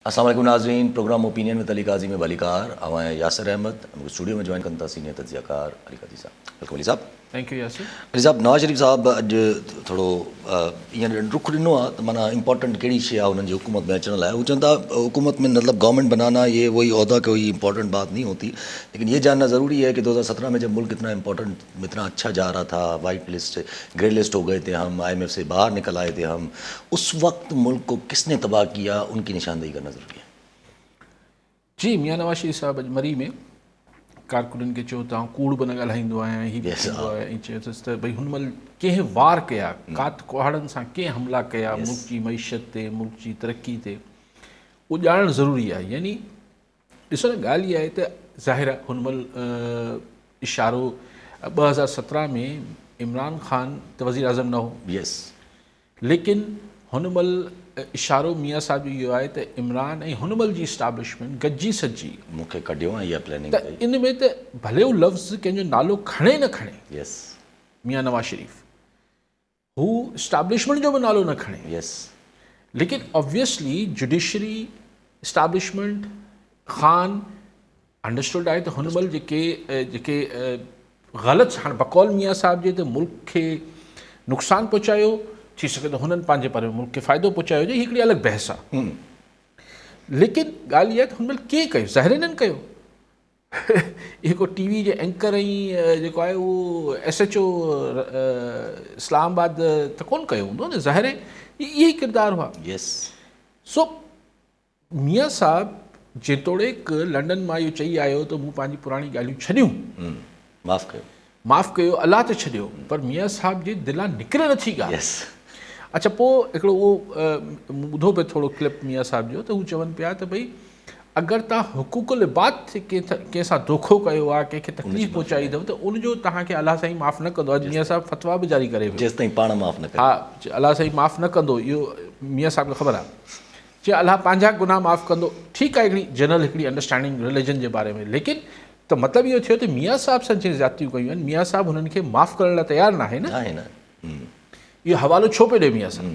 अस्सलाम वालेकुम नाज़रीन। प्रोग्राम ओपिनियन में अली काजी में बलिकार अवां यासर अहमद स्टूडियो में ज्वाइन कंता सीनियर तज्ज़ियाकार अली काजी साहब। वेलकम अली साहब। Thank you Yasir. अली साहब, नवाज़ शरीफ़ साहब अॼु थोरो ईअं रुख ॾिनो आहे त माना इंपॉर्टेंट कहिड़ी शइ आहे हुननि जी हुकूमत में अचण लाइ। हू चवनि था हुकूमत में मतलब गवर्नमेंट बनाना ये वही ओहदा कोई इंपॉर्टेंट बात नहीं होती, लेकिन ये जानना ज़रूरी है कि 2017 में जब मुल्क इतना इंपॉर्टेंट इतना अच्छा जा रहा था, वाइट लिस्ट ग्रे लिस्ट हो गए थे हम, IMF से बाहर निकल आए थे हम, उस वक्त मुल्क को किसने तबाह किया उनकी निशानदेही करना ज़रूरी है। जी, मियाँ नवाज़ शरीफ़ साहब अॼु मरी में कारकुननि खे चयो तव्हां कूड़ बि न ॻाल्हाईंदो आहियां, हीअ बि थींदो आहे, ऐं चयोसि त भई हुन महिल कंहिं वार कया, कात कुहाड़नि सां कंहिं हमला कया मुल्क जी मईशत ते, मुल्क जी तरक़ी ते, उहो ॼाणणु ज़रूरी आहे। यानी ॾिसो न, ॻाल्हि इहा आहे त ज़ाहिर आहे हुन महिल इशारो 2017 में इमरान ख़ान त वज़ीर आज़म न हो, लेकिन हुन महिल इशारो मियाँ साहब जो इहो आहे त इमरान ऐं हुन महिल जी इस्टाब्लिशमेंट गॾिजी सॼी मूंखे कढियो आहे इहा प्लानिंग त इन में त भले हू लफ़्ज़ कंहिंजो नालो खणे न खणे, मियाँ नवाज़ शरीफ़ हू इस्टाब्लिशमेंट जो बि नालो न खणे, लेकिन obviously judiciary establishment Khan understood आहे त हुन महिल जेके ग़लति हाणे बकौल मियाँ साहब जे त मुल्क खे नुक़सानु पहुचायो, थी सघे त हुननि पंहिंजे पर मुल्क खे फ़ाइदो पहुचायो हुजे, हिकिड़ी अलॻि बहस आहे। लेकिन ॻाल्हि इहा आहे त हुन महिल केरु कयो, ज़ाहिर इन्हनि कयो। हिकु TV जे एंकर ऐं जेको आहे उहो SHO इस्लामाबाद त कोन कयो हूंदो न, ज़ाहिर इहे ई किरदारु हुआ। सो मियाँ साहब जेतोणीकि लंडन मां इहो चई आयो त मूं पंहिंजी पुराणी ॻाल्हियूं छॾियूं, माफ़ु कयो, अलाह ते छॾियो, पर मियाँ साहब जे दिलां निकिरे नथी ॻाल्हि। अच्छा, पोइ हिकिड़ो उहो ॿुधो पियो थोरो क्लिप मियाँ साहब जो, त हू चवनि पिया त भई अगरि तव्हां हुकूकुल इबाद ते कंहिं सां धोखो कयो आहे, कंहिंखे तकलीफ़ पहुचाई अथव, त उनजो तव्हांखे अलाह साईं माफ़ु न कंदो। अॼु मियाँ साहब फतवा बि जारी करे पियो, जेसिताईं पाण माफ़ु न करे, हा, अलाह साईं माफ़ु न कंदो, इहो मियाँ साहब खे ख़बर आहे। चए अलाह पंहिंजा गुनाह माफ़ु कंदो, ठीकु आहे, हिकिड़ी जनरल हिकिड़ी अंडरस्टैंडिंग रिलीजन जे बारे में, लेकिन त मतिलबु इहो थियो त मियाँ साहब सां जे ज़्यादतियूं कयूं आहिनि, मियाँ साहब हुननि खे माफ़ु करण लाइ तयारु न आहे न, इहो हवालो छो पियो ॾिए मियाँ साहब।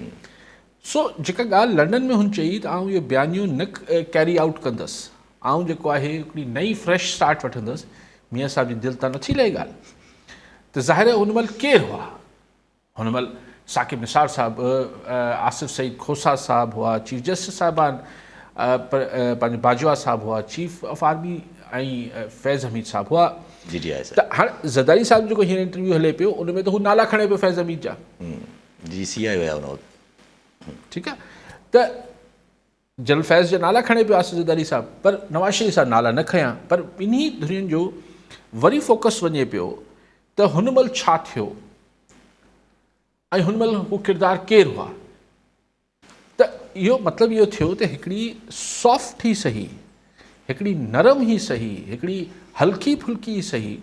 सो जेका ॻाल्हि लंडन में हुन चई त आउं इहो बयानियूं न कैरी आउट कंदसि, आउं जेको आहे हिकिड़ी नई फ्रेश स्टार्ट वठंदसि, मियाँ साहब जी दिलि तां नथी लहे ॻाल्हि। त ज़ाहिर आहे हुन महिल केरु हुआ, हुन महिल साकिब निसार साहब, आसिफ सईद खोसा साहब हुआ, चीफ जस्टिस साहिबान पंहिंजे बाजवा साहब हुआ, चीफ ऑफ आर्मी ऐं फैज़ हमीद साहब हुआ। त हाणे ज़रदारी साहब जेको हींअर इंटरव्यू हले पियो, उन में त हू नाला खणे पियो फैज़ हमीद जा, ठीकु आहे, त जनरल फैज़ जा नाला खणे पियो आसिफ ज़रदारी साहब, पर नवाज़ शरीफ़ साहब नाला न खयां। पर ॿिन्ही धुरियुनि जो वरी फोकस वञे पियो त हुन महिल छा थियो ऐं हुन महिल हू किरदारु केरु हुआ। त इहो मतिलबु इहो थियो त हिकिड़ी सॉफ्ट ई सही, हिकिड़ी नरम ई सही, हिकिड़ी हल्की फुल्की ई सही,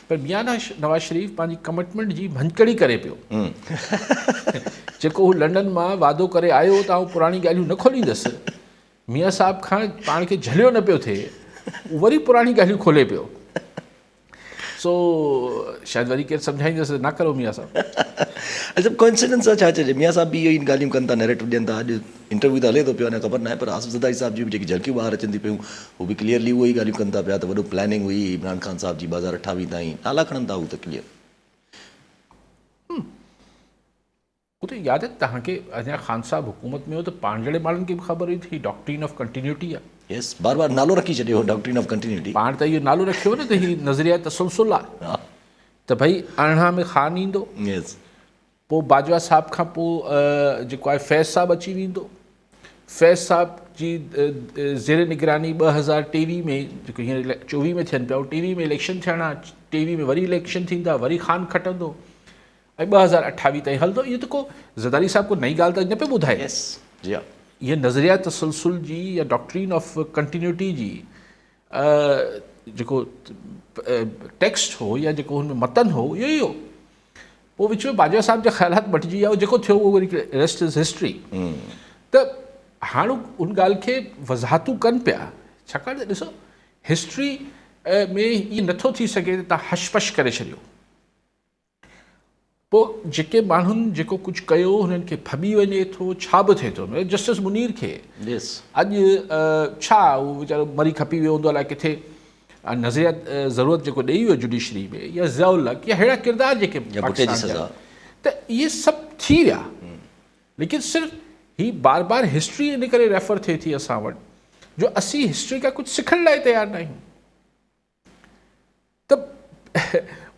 पर मियाँ नवाज़ शरीफ़ पंहिंजी कमिटमेंट जी भंजकड़ी करे पियो। जेको हू लंडन मां वादो करे आयो त आउं पुराणी ॻाल्हियूं न खोलींदसि, मियाँ साहब खां पाण खे झलियो न पियो थिए, वरी पुराणी ॻाल्हियूं खोले पियो। सो शायदि वरी केरु सम्झाईंदसि न करो मियाँ साहब। अच्छा, कोइंसिडेंस आहे छा चइजे, मियाँ साहब बि इहो ई ॻाल्हियूं कनि था, नैरेटिव ॾियनि था। अॼु इंटरव्यू त हले थो पियो, अञा ख़बर न आहे, पर आसिफ ज़रदारी साहब जी बि जेकी झलकियूं ॿाहिरि अचनि थी पियूं, हू बि क्लियरली उहो ई ॻाल्हियूं कनि था पिया त वॾो प्लानिंग हुई इमरान ख़ान साहब जी 2028 ताईं, नाला खणनि था हू त क्लियर। उहो त यादि आहे तव्हांखे, अञा ख़ान साहब हुकूमत में हो त पाण जहिड़े माण्हुनि खे बि ख़बर हुई थी डॉक्ट्रिन ऑफ कंटिन्यूटी आहे। बार बार नालो रखी छॾियो, डॉक्ट्रिन ऑफ कंटिन्यूटी। पाण त इहो नालो रखियो न त हीउ नज़रिया तसलसुल आहे, त भई अरिड़हं में ख़ान ईंदो, पोइ बाजवा साहब खां पोइ जेको आहे फैज़ साहब अची वेंदो, फैज़ साहब जी ज़ेर निगरानी 2023 में, जेको हींअर 24 में थियनि पिया, 23 में इलेक्शन थियणा, 23 में वरी इलेक्शन थींदा, वरी ख़ान खटंदो, ऐं 2028 ताईं हलंदो। इहो त को ज़रदारी साहब को नई ॻाल्हि त न पियो ॿुधाए, इहा नज़रिया तसलसुल जी या डॉक्ट्रिन ऑफ कंटिन्यूटी जी जेको टेक्स्ट हो या जेको हुन में मतन हो, इहो ई हो। पोइ विच में बाजवा साहब जा ख़्यालात मटिजी विया, जेको थियो उहो वरी रेस्ट इज़ हिस्ट्री। त हाणे उन ॻाल्हि खे वज़ाहतूं कनि पिया, छाकाणि त ॾिसो हिस्ट्री में इहो नथो थी सघे त तव्हां हशपश करे छॾियो। पोइ जेके माण्हुनि जेको कुझु कयो हुननि खे फॿी वञे थो, छा बि थिए थो। जस्टिस मुनीर खे अॼु छा उहो वीचारो मरी खपी वियो हूंदो अलाए किथे, नज़रिया ज़रूरत जेको ॾेई वियो जुडिशरी में, या ज़ियाउल हक़ या अहिड़ा किरदार जेके त इहे सभु थी विया। लेकिन सिर्फ़ु ही बार बार हिस्ट्री इन करे रेफर थिए थी असां वटि जो असीं हिस्ट्री खां कुझु सिखण लाइ तयारु न आहियूं। त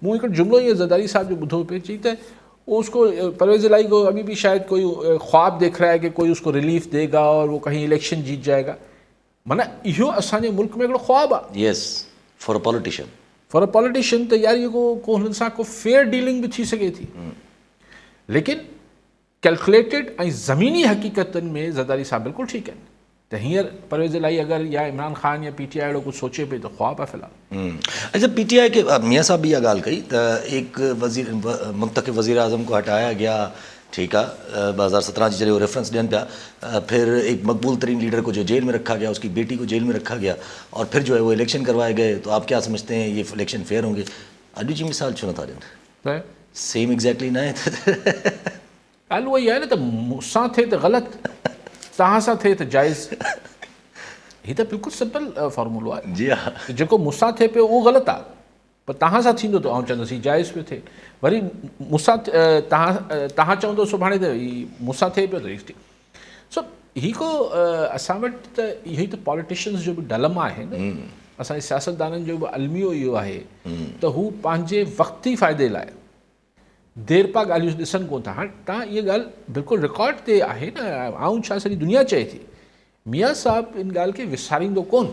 मूं हिकिड़ो जुमिलो ईअं ज़रदारी साहब जो ॿुधो पिए, चई त उसको परवेज़ इलाही को अभी भी शायद कोई ख्वाब देख रहा है कि कोई उसको रिलीफ देगा और वो कहीं इलेक्शन जीत जाएगा। माना इहो असांजे मुल्क में हिकिड़ो ख्वाबु आहे। यस, फॉर अ पॉलिटिशियन त यार इहो को हुननि सां को फेयर डीलिंग बि थी सघे थी। लेकिन कैलकुलेटेड ऐं ज़मीनी हक़ीक़तनि में ज़रदारी साहब बिल्कुलु ठीकु आहिनि। त हींअर परवेज़ इलाही अगरि या इमरान ख़ान या PTI अहिड़ो कुझु सोचे पई त ख्वाबु आहे फ़िलहाल। अच्छा, PTI के मियाँ साहब भी यह गाल कही तो एक मुंतखब वज़ीर आज़म को हटाया गया, ठीक है, 2017 जी जॾहिं रेफरेंस ॾियनि पिया, फिर एक मकबूल तरीन लीडर को जो जेल में रखा गया, उसकी बेटी को जेल में रखा गया, और फिर जो है वो इलेक्शन करवाए गए। तो आप क्या समझते हैं ये इलेक्शन फेयर होंगे? अॼु जी मिसाल छो नथा ॾियनि? सेम एग्जैक्टली न आहे। ॻाल्हि उहा ई आहे न त मूंसां थिए त ग़लति, तव्हां सां थिए त जाइज़। हीअ त बिल्कुलु सिंपल फॉर्मूलो आहे। जी हा, जेको मूंसां थिए पियो उहो ग़लति आहे, पर तव्हां सां थींदो त आउं चवंदुसि जाइज़ पियो थिए। वरी मूंसां तव्हां चवंदो सुभाणे त हीउ मूंसां थिए पियो त सो हीअ को असां वटि त इहो ई त पॉलिटिशियन्स जो बि डलमा आहे न, असांजे सियासतदाननि जो बि अलमियो इहो आहे त हू पंहिंजे वक़्ती फ़ाइदे लाइ देर पा ॻाल्हियूं ॾिसनि कोन था। हाणे तव्हां इहा ॻाल्हि बिल्कुलु रिकॉर्ड ते आहे न, आऊं छा सॼी दुनिया चए थी, मियाँ साहब इन ॻाल्हि खे विसारींदो कोन।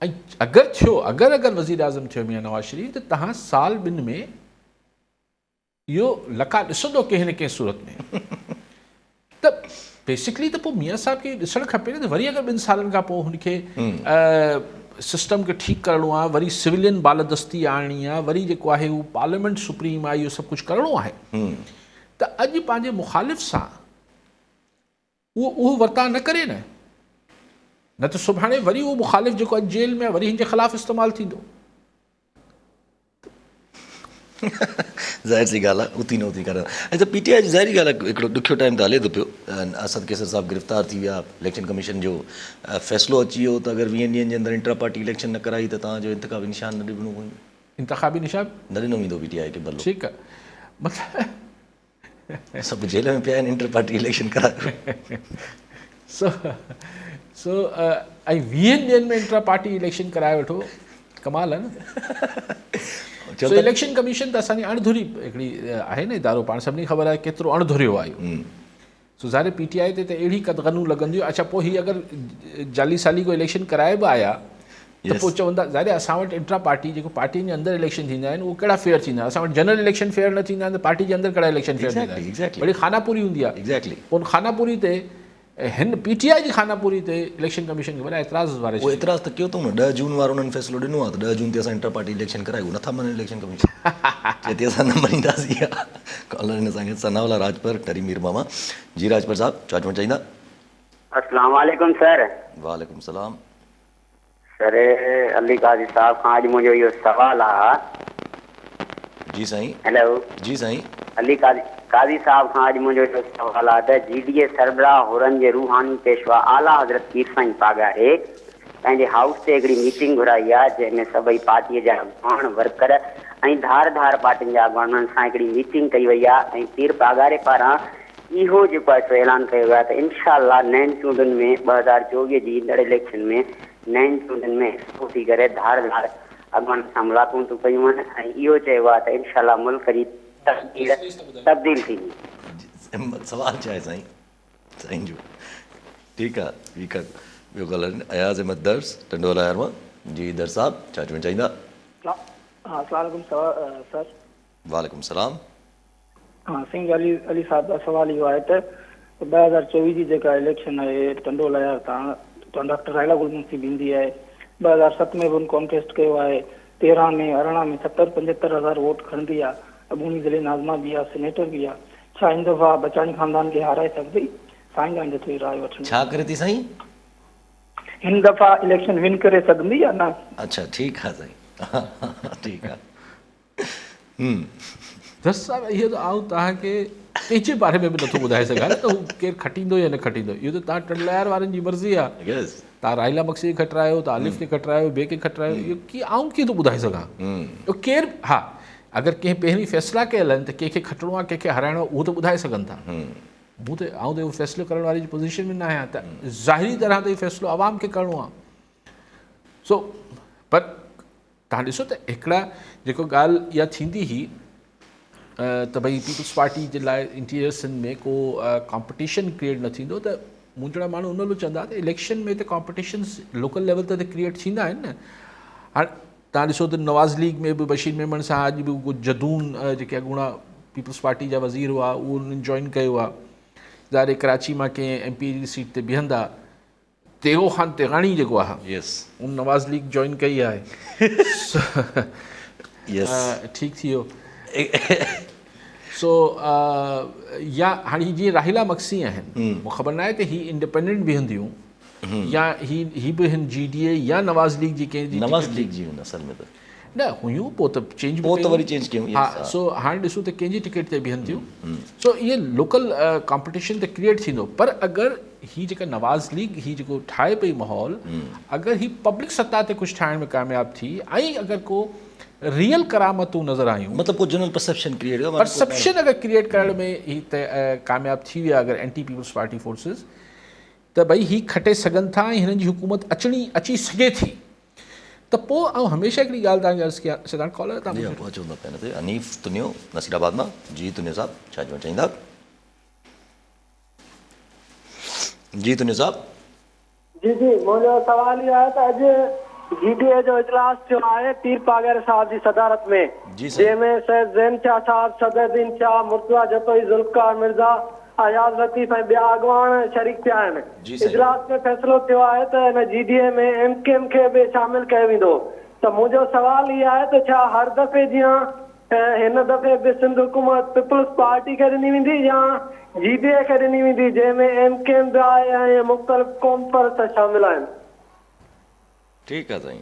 ऐं अगरि थियो, अगरि वज़ीर आज़म थियो मियाँ नवाज़ शरीफ़, त तव्हां साल ॿिनि में इहो लका ॾिसंदो कंहिं न कंहिं सूरत में। त बेसिकली त पोइ मियाँ साहब खे ॾिसणु खपे न त वरी अगरि 2 सालनि खां पोइ हुनखे सिस्टम खे ठीकु करिणो आहे, वरी सिविलियन बालदस्ती आणणी आहे, वरी जेको आहे उहो पार्लियामेंट सुप्रीम आहे, इहो सभु कुझु करिणो आहे, त अॼु पंहिंजे मुखालिफ़ सां उहो वर्ताव न करे न त सुभाणे वरी उहो मुखालिफ़ जेको अॼु जेल में आहे वरी हिन जे ख़िलाफ़ु इस्तेमालु थींदो। ज़ाहिर सी ॻाल्हि आहे, उथी न उथी करणु। अच्छा, PTI जी ज़ाहिरी ॻाल्हि आहे, हिकिड़ो ॾुखियो टाइम त हले थो पियो। असद कैसर साहब गिरफ़्तार थी विया, इलेक्शन कमीशन जो फ़ैसिलो अची वियो त अगरि 20 ॾींहंनि जे अंदरि इंट्रा पार्टी इलेक्शन न कराई त तव्हांजो इंतख़ाबी निशान न ॾिनो पवंदो। इंतख़ाबी निशान न ॾिनो वेंदो PTI खे बदलो। ठीकु आहे, मतिलबु सभु जेल में पिया आहिनि, इंटर पार्टी इलेक्शन करायो। सो ऐं 20 ॾींहंनि में इंट्रा पार्टी इलेक्शन कराए वठो, कमाल आहे न। सो इलेक्शन कमीशन त असांजी अणधुरी हिकिड़ी आहे न इदारो, पाण सभिनी ख़बर आहे केतिरो अणधुरियो आहे इहो। सो ज़ाहिर PTI ते त अहिड़ी कदगनूं लॻंदियूं। अच्छा, पोइ हीअ अगरि जाली साली को इलेक्शन कराए बि आया त पोइ चवंदा ज़ाहिर असां वटि इंट्रा पार्टी जेको पार्टियुनि जे अंदरि इलेक्शन थींदा आहिनि उहो कहिड़ा फेयर थींदा आहिनि। असां वटि जनरल इलेक्शन फेयर न थींदा आहिनि त पार्टी जे अंदरि कहिड़ा इलेक्शन फेयर थींदा आहिनि। वरी खानापुरी हूंदी आहे। एग्ज़ैक्टली, पोइ खानापुरी ते हिन PTI जी खानापुरी ते इलेक्शन कमीशन खे वॾा एतिराज़ वारे उहो एतिराज़ त कयो अथऊं न। 10 जून वारो उन्हनि फ़ैसिलो ॾिनो आहे त 10 जून ते असां इंटर पार्टी इलेक्शन करायूं, नथा मञनि इलेक्शन कमीशन। चए असां न मञींदासीं। कॉलर हिन सां सनावला राजपर टरी मीर मामा जी। राजपर साहब छा चवणु चाहींदा? अस्सलाम वालेकुम सर। वालेकुम सलाम सर, अली काज़ी साहब खां अॼु मुंहिंजो इहो सवाल आहे। जी साईं। हेलो जी साईं। अली काज़ी साहब खां अॼु मुंहिंजो इहो सवाल आहे त GDA सरबराह हुरनि जे रूहानी पेशवा आला हज़रत पीर साईं पागारे पंहिंजे हाउस ते हिकिड़ी मीटिंग घुराई आहे, जंहिंमें सभई पार्टीअ जा अॻुवान वर्कर ऐं धार पार्टियुनि जा अॻुवाननि सां हिकिड़ी मीटिंग कई वई आहे। ऐं पीर पागारे पारां इहो जेको आहे सो ऐलान कयो आहे त इनशाअल्लाह नईं चूंडुनि में 2024 जी ईंदड़ इलेक्शन में नईं चूंडुनि में हिसो थी करे धार अॻुवान सां मुलाक़ातूं कयूं आहिनि। ऐं इहो चयो आहे त इनशाअल्लाह मुल्क जी तब्दील थींदी। सवाल छा आहे साईं? साईं जो ठीकु आहे, ठीकु आहे। ॿियो ॻाल्हि अयाज़ अहमद दर्स टंडोला मां। जी दर साहब छा चवणु चाहींदा? सर। वालेकुम सलाम। हाँ सिंह अली साहब का सवाल इहो आहे त 2024 जी जेका इलेक्शन आहे टंडोला तां डॉक्टर रायला गुलमुखी बींदी आहे। 2007 में बि हुन कॉन्टेस्ट कयो आहे, 13 में 18 में 70-75 हज़ार वोट खणंदी आहे। अबूनी ज़िले नाज़मा बि आहे, सीनेटर बि आहे। छा हिन दफ़ा बचानी ख़ानदान खे हाराए सघंदी? साईं जो थोरी राय वठणी। छा करे थी साईं? हिन दफ़ा इलेक्शन विन करे सघंदी या न? अच्छा, ठीकु आहे साईं। ठीकु आहे। त दस साल इहो त आऊं तव्हांखे कंहिंजे बारे में बि नथो ॿुधाए सघां न त हू केरु खटींदो या न खटींदो, इहो त तव्हां टंडलायर वारनि जी मर्ज़ी आहे। Yes. तव्हां राहिला मक्सी खे खटरायो, तव्हां आलिफ खे खटरायो, ॿिए खे खटरायो, इहो आऊं कीअं थो ॿुधाए सघां? केरु, हा, अगरि कंहिं पहिरीं फ़ैसिला कयल आहिनि त कंहिंखे खटिणो आहे कंहिंखे हराइणो आहे उहो त ॿुधाए सघनि था। मूं त आऊं त उहो फ़ैसिलो करण वारी जी पोज़ीशन में न आहियां, त ज़ाहिरी तरह ते इहो फ़ैसिलो आवाम खे करिणो आहे। सो पर तव्हां ॾिसो त हिकिड़ा जेको ॻाल्हि इहा थींदी हुई त भई पीपल्स पार्टी जे लाइ इंटीरियर सिंध में को कॉम्पिटिशन क्रिएट न थींदो, त मूं जहिड़ा माण्हू उन महिल चवंदा त इलेक्शन में त कॉम्पिटिशन्स लोकल लेवल ते क्रिएट थींदा आहिनि न। हाणे तव्हां ॾिसो त नवाज़ लीग में बि बशीर मेमण सां अॼु बि कुझु जदून जेके अॻूणा पीपल्स पार्टी जा वज़ीर हुआ उहो उन्हनि जॉइन कयो आहे। ज़ाहिर कराची मां कंहिं MP जी सीट ते बीहंदा, तेगो ख़ान तेगानी जेको आहे उन नवाज़ लीग जॉइन कई आहे। ठीकु थी वियो। सो या हाणे जीअं राहिला मक्सी आहिनि, मूंखे ख़बर न आहे त ही इंडिपेंडेंट बीहंदियूं या ही बि हिन GDA या नवाज़ लीग जी कंहिंजी नवाज़ लीग जी असल में त न हुयूं, पोइ त चेंज वरी चेंज कयूं। हा, सो हाणे ॾिसूं त कंहिंजी टिकट ते बीहंदियूं। सो इहे लोकल कॉम्पिटिशन त क्रिएट थींदो, पर अगरि ही जेका नवाज़ लीग ही जेको ठाहे पई माहौल, अगरि ही पब्लिक सत्ता ते कुझु ठाहिण में कामयाबु थी ऐं अगरि को रियल करामतूं नज़र आयूं, मतिलबु को जनरल परसेप्शन क्रिएट परसेप्शन अगरि क्रिएट करण में ही त कामयाबु थी विया अगरि एंटी पीपल्स पार्टी फोर्सिस, त भई ही खटे सघनि था ऐं हिननि जी हुकूमत अची सघे थी। त पोइ आउं हमेशह हिकिड़ी ॻाल्हि तव्हांखे अर्ज़ु कयां, सिद्धांत कॉलर तव्हां पहुचो न पहिरियों ते हनीफ़ तुनियो नसीराबाद मां। जी तुनियो साहब, छा चवणु चाहींदा? जी तुनियो साहब। जी मुंहिंजो सवाल इहो आहे त अॼु GDA जो इजलास थियो आहे पीर पागर साहब जी सदारत में, जंहिंमें सैयद ज़ैन शाह साहब, सदरुद्दीन शाह, मुर्तज़ा जतोई, ज़ुल्फ़िकार मिर्ज़ा, अयाज़ लतीफ़ ऐं ॿिया अॻवान शरीक थिया आहिनि। इजलास में फ़ैसिलो थियो आहे त हिन GDA में MKM खे बि शामिल कयो वेंदो। त मुंहिंजो सवाल इहो आहे त छा हर दफ़े जीअं हिन दफ़े बि सिंध हुकूमत पीपल्स पार्टी खे ॾिनी वेंदी या GDA खे ॾिनी वेंदी, जंहिंमें MKM बि आहे ऐं मुख़्तलिफ़ क़ौम परस्त शामिल आहिनि? ठीकु आहे साईं।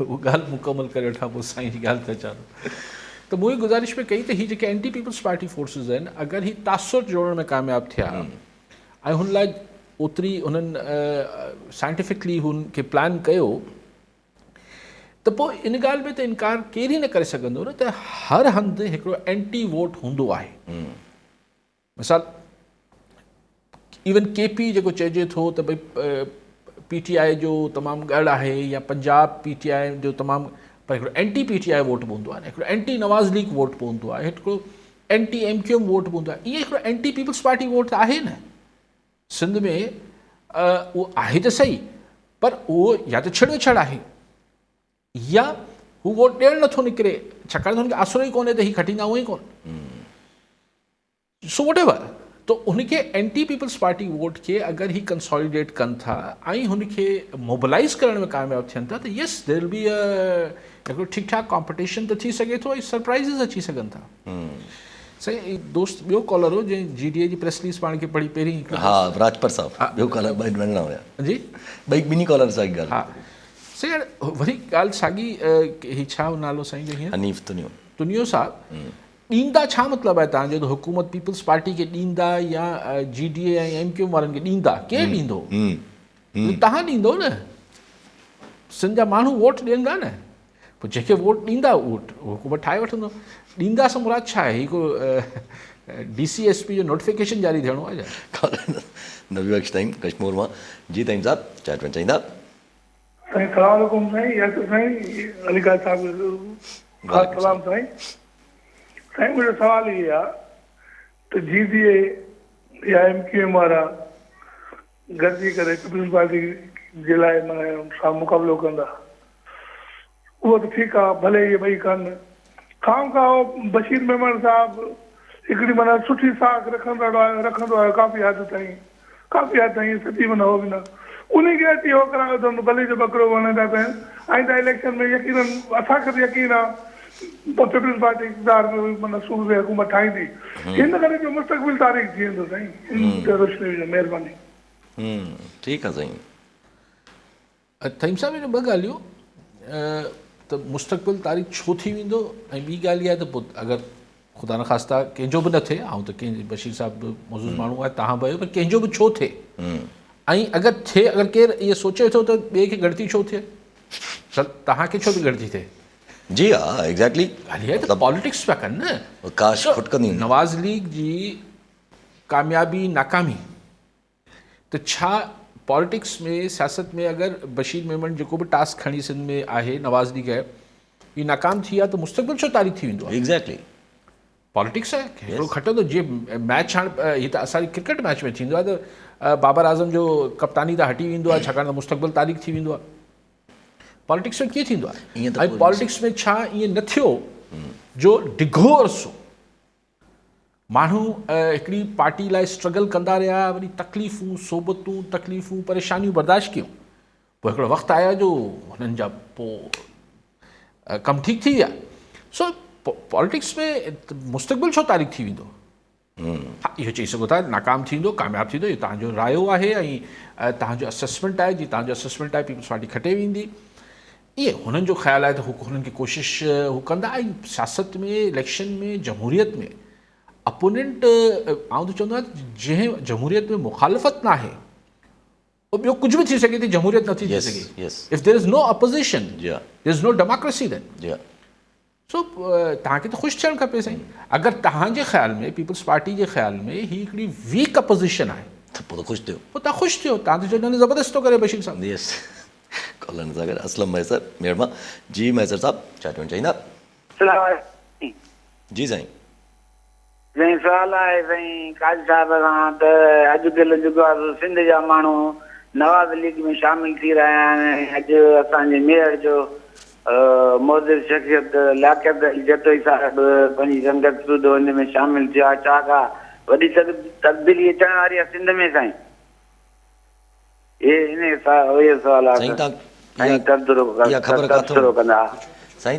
उहा ॻाल्हि मुकमल करे वठां पोइ साईं जी ॻाल्हि ते अचां त मूं गुज़ारिश में कई त ही जेके एंटी पीपल्स पार्टी फोर्सिस आहिनि, अगरि ही तासुर जोड़ण में कामयाबु थिया ऐं हुन लाइ ओतिरी हुननि साइंटिफिकली हुनखे प्लान कयो, त पोइ इन ॻाल्हि में त इनकार केरु ई न करे सघंदो न त हर हंधि हिकिड़ो एंटी वोट हूंदो आहे। मिसाल इवन KP जेको चइजे थो त भई PTI जो तमामु ॻढ़ आहे या पंजाब PTI जो तमामु, पर हिकिड़ो एंटी PTI वोट बि हूंदो आहे, हिकिड़ो एंटी नवाज़ लीग वोट बि हूंदो आहे, हिकिड़ो एंटी MQM वोट बि हूंदो आहे। इहे हिकिड़ो एंटी पीपल्स पार्टी वोट त आहे न सिंध में, उहो आहे त सही, पर उहो या त छेड़ो आहे या हू वोट ॾियणु नथो निकिरे, छाकाणि त हुनखे आसिरो ई कोन्हे त हीअ खटींदा उहो ई कोन। सो वट एवर, तो उनखे एंटी पीपल्स पार्टी वोट खे अगरि ही कंसोलिडेट कनि था ऐं हुनखे मोबिलाइज़ करण में कामयाबु थियनि था, त यस देयर विल बी हिकिड़ो ठीकु ठाकु कॉम्पिटिशन त थी सघे थो ऐं सरप्राइज़िस अची सघनि था। सही दोस्त ॿियो कॉलर हो जंहिं GDA जी प्रेस रिलीज़ पाण खे पढ़ी पहिरीं। हा, राजपर साहब। ॿियो कॉलर ॿई नंढा हुया जी, ॿिनी कॉलर साॻी ॻाल्हि। हा सही, हाणे वरी ॻाल्हि साॻी, ही छा नालो साईं जो हीअं? हनीफ़ तुनियो साहब। ॾींदा छा मतिलबु आहे तव्हांजो त हुकूमत पीपल्स पार्टी खे ॾींदा या GDA ऐं MQM वारनि खे ॾींदा? केरु ॾींदो? तव्हां ॾींदो न, सिंध जा माण्हू वोट ॾींदा न, पोइ जंहिंखे वोट ॾींदा उहो हुकूमत ठाहे वठंदो। ॾींदा सां मुराद छा आहे? हिकु DCSP जो नोटिफिकेशन जारी थियणो आहे छा? नबी बख्श ताईं कश्मीर मां। जी ताईं साहब, छा चवणु चाहींदा? साईं सलाम अलैकुम साईं, या तो साईं अली खान साहब ख़ासि सलाम साईं। साईं मुंहिंजो सवाल इहे आहे त GDA या MQM वारा गॾिजी करे पीपल्स पार्टी जे लाइ माना सां मुक़ाबिलो कंदा, उहो त ठीकु आहे, भले इहे ॿई कनि। खां बशीर मेमण साहब हिकिड़ी माना सुठी साख रखंदो आहे काफ़ी हद ताईं सची माना हो बि न, उनखे अची हो करायो अथनि भले जो बकरो वणनि था पिया ऐं त इलेक्शन में यकीन असांखे बि यकीन आहे पीपल्स पार्टी इक़्तिदार में माना सूबे में हुकूमत ठाहींदी, हिन करे जो मुस्तक़बिल तारीख़ थी वेंदो साईं। रोशनी जो महिरबानी। ठीकु आहे साईं। थईम साहब इन ॿ ॻाल्हियूं, त मुस्तक़बिल तारीख़ छो थी वेंदो ऐं ॿी ॻाल्हि इहा आहे त पोइ अगरि ख़ुदा न ख़ास्ता कंहिंजो बि न थिए ऐं त कंहिं बशीर साहिब बि मौजूदु माण्हू आहे तव्हां बि आहियो पर कंहिंजो बि छो थिए ऐं अगरि थिए अगरि केरु इहो सोचे थो त ॿिए खे गणती छो थिए त तव्हांखे छो बि गणती थिए जी हाँ एग्जैक्टली ॻाल्हि इहा आहे त पॉलिटिक्स पिया कनि न काश खुटकंदी नवाज़ लीग जी कामयाबी नाकामी त छा पॉलिटिक्स में सियासत में अगरि बशीर मेमन जेको बि टास्क खणी सिंध में आहे नवाज़ लीग आहे ही नाकाम थी आहे त मुस्तक़बिल छो तारीख़ थी वेंदो आहे एग्जैक्टली पॉलिटिक्स आहे हिकिड़ो खटंदो जीअं मैच हाणे हीअ त असांजी क्रिकेट मैच में थींदो आहे त बाबर आज़म जो कप्तानी त हटी वेंदो आहे छाकाणि त मुस्तक़बिल तारीख़ थी वेंदो आहे पॉलिटिक्स में कीअं थींदो आहे ऐं पॉलिटिक्स में छा ईअं न थियो जो डिघो अरसो माण्हू हिकिड़ी पार्टी लाइ स्ट्रगल कंदा रहिया वरी तकलीफ़ूं सोबतूं तकलीफ़ूं परेशानियूं बर्दाश्त कयूं पोइ हिकिड़ो वक़्तु आया जो हुननि जा पोइ कमु ठीकु थी विया सो पॉलिटिक्स में मुस्तक़बिल छो तारीख़ थी वेंदो हा इहो चई सघो था नाकाम थींदो कामयाबु थींदो इहो तव्हांजो रायो आहे ऐं तव्हांजो असेसमेंट आहे जीअं तव्हांजो असेसमेंट आहे पीपल्स पार्टी खटे वेंदी इहे हुननि जो ख़्यालु आहे त हुननि खे कोशिशि हू कंदा ऐं सियासत में इलेक्शन में जमहूरियत में अपोनेंट आउं त चवंदो आहियां जंहिं जमहूरियत में मुखालफ़त न आहे उहो ॿियो कुझु बि थी सघे थी जमहूरियत नथी थी सघे if there is no opposition there is no democracy then so तव्हांखे त ख़ुशि थियणु खपे साईं अगरि तव्हांजे ख़्याल में पीपल्स पार्टी जे ख़्याल में ही हिकिड़ी वीक अपोज़िशन आहे त पोइ त ख़ुशि थियो पोइ तव्हां ख़ुशि थियो तव्हां त चवंदा ज़बरदस्त थो करे बशीर साहब यस कॉलन सागर असलम मैसर मेहरमा जी मैसर साहब छा चवणु चाहींदा जी साईं जंहिं सवाल आहे साईं काजी साहिब खां त अॼुकल्ह जेको आहे सिंध जा माण्हू नवाज़ लीग में शामिल थी रहिया आहिनि अॼु असांजे मेयर जो मोदिर शख़्सियत लियाकत जतोई साहिब पंहिंजी संगत सूदो हिन में शामिल थियो आहे छा का वॾी तब्दीली अचण वारी आहे सिंध में साईं इहे सवाल आहे साईं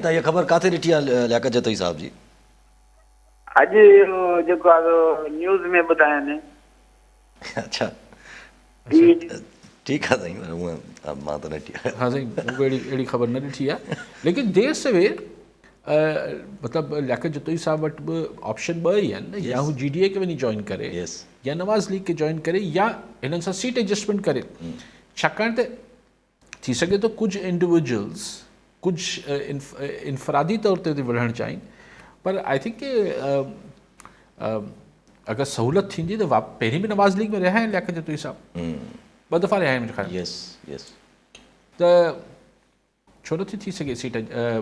तव्हां इहा ख़बर काथे ॾिठी आहे लियाकत जतोई साहिब जी अॼु जेको आहे न्यूज़ में ॿुधायनि अच्छा ठीकु आहे साईं हूअं मां त न ॾिठी आहे हाँ साईं मूंखे अहिड़ी ख़बर न ॾिठी आहे लेकिन देर सवेर मतिलबु लियाकत जतोई साहिब वटि बि ऑप्शन ॿ ई आहिनि या हू GDA खे वञी जॉइन करे या नवाज़ लीग खे जॉइन करे या हिननि सां सीट एडजस्टमेंट करे छाकाणि त थी सघे थो कुझु इंडिविजुअल्स कुझु इनफरादी तौर ते वधणु चाहिनि पर आई थिंक कि अगरि सहूलियत थींदी त पहिरीं बि नवाज़ लीग में रहिया आहिनि लियाकत जतोई साहिब 2 दफ़ा रहिया आहिनि मुंहिंजे ख़्याल त छो नथी थी सघे सीट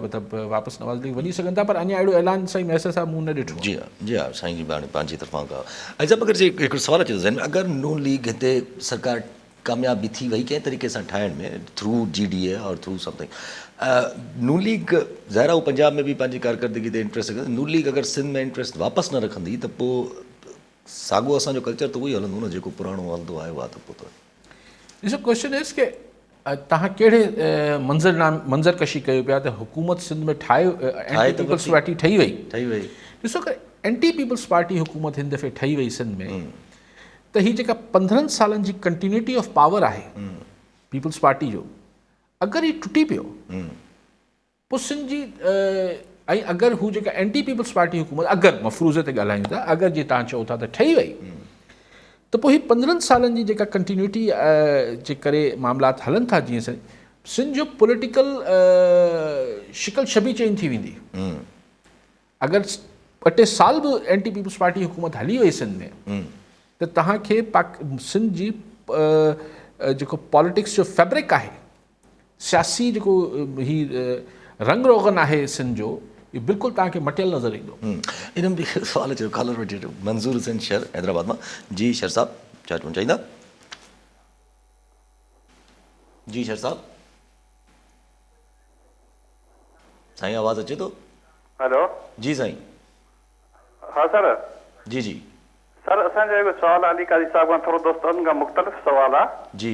मतिलबु वापसि नवाज़ लीग वञी सघनि था पर अञा अहिड़ो ऐलान साईं मैसर साहिब मूं न ॾिठो जी हा साईं जी हाणे पंहिंजी तरफ़ां का ऐं जब अगरि हिकिड़ो सुवालु अचे थो ज़हन में अगरि नून लीग हिते सरकार कामयाब भी थी वही कंहिं तरीक़े सां ठाहिण में थ्रू GDA और थ्रू समथिंग नून लीग ज़ाहिर आहे पंजाब में भी पंहिंजी कारकर्दगी ते इंट्रस्ट रखंदी नून लीग अगरि सिंध में इंट्रस्ट वापसि न रखंदी त पोइ साॻियो असांजो कल्चर त उहो ई हलंदो न जेको पुराणो हलंदो आयो आहे त पोइ त ॾिसो क्वेश्चन इज़ के तव्हां कहिड़े मंज़र कशी कयो पिया त हुकूमत सिंध में एंटी पीपल्स पार्टी ठही वई ॾिसो कि एंटी पीपल्स पार्टी हुकूमत हिन दफ़े ठही वई सिंध में त हीअ जेका 15 सालनि जी कंटिन्यूटी ऑफ पावर आहे पीपल्स पार्टी जो अगरि ही टुटी पियो पोइ सिंध जी ऐं अगरि हू जेका एंटी पीपल्स पार्टी हुकूमत अगरि मफ़रूज़े ते ॻाल्हायूं था अगरि जीअं तव्हां चओ था त ठही वई त पोइ हीअ 15 सालनि जी जेका कंटिन्यूटी जे करे मामलात हलनि था जीअं सिंध जो पॉलिटिकल शिकल छबी चेंज थी वेंदी अगरि 2 साल बि एंटी पीपल्स पार्टी हुकूमत हली वई सिंध में त तव्हांखे सिंध जी जेको पॉलिटिक्स जो फैब्रिक आहे सियासी जेको ही रंग रोगन आहे सिंध जो इहो बिल्कुलु तव्हांखे मटियल नज़र ईंदो इन में बि सुवाल अचे कॉलर वठी मंज़ूर हुसैन शहर हैदराबाद मां जी शहर साहब छा चवणु चाहींदा जी शहर साहब साईं आवाज़ अचे थो हेलो जी साईं हाँ सर जी जी सर असांजो हिकु सुवाल अली काज़ी साहिब खां थोरो दोस्तनि खां मुख़्तलिफ़ सुवाल आहे जी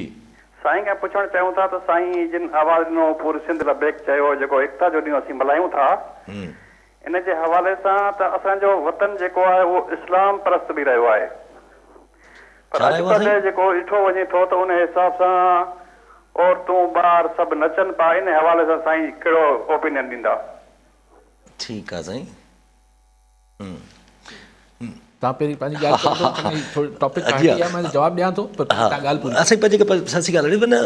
साईं खां पुछणु चाहियूं था त साईं जिन आवाज़ ॾिनो पूरे सिंध लाइ बेक चयो जेको एकता जो ॾींहुं असीं मल्हायूं था इन जे हवाले सां त असांजो वतन जेको आहे उहो इस्लाम परस्त बि रहियो आहे पर अॼुकल्ह जेको ॾिठो वञे थो त उन हिसाब सां औरतूं ॿार सभु नचनि पिया, इन हवाले सां साईं कहिड़ो ओपिनियन ॾींदा? ठीकु आहे साईं। तव्हां पहिरीं पंहिंजी ॻाल्हि थोरी टॉपिक आहे, मां जवाबु ॾियां थो, पर तव्हां ॻाल्हि पूरी। असां पंहिंजे सची ॻाल्हि आहे न,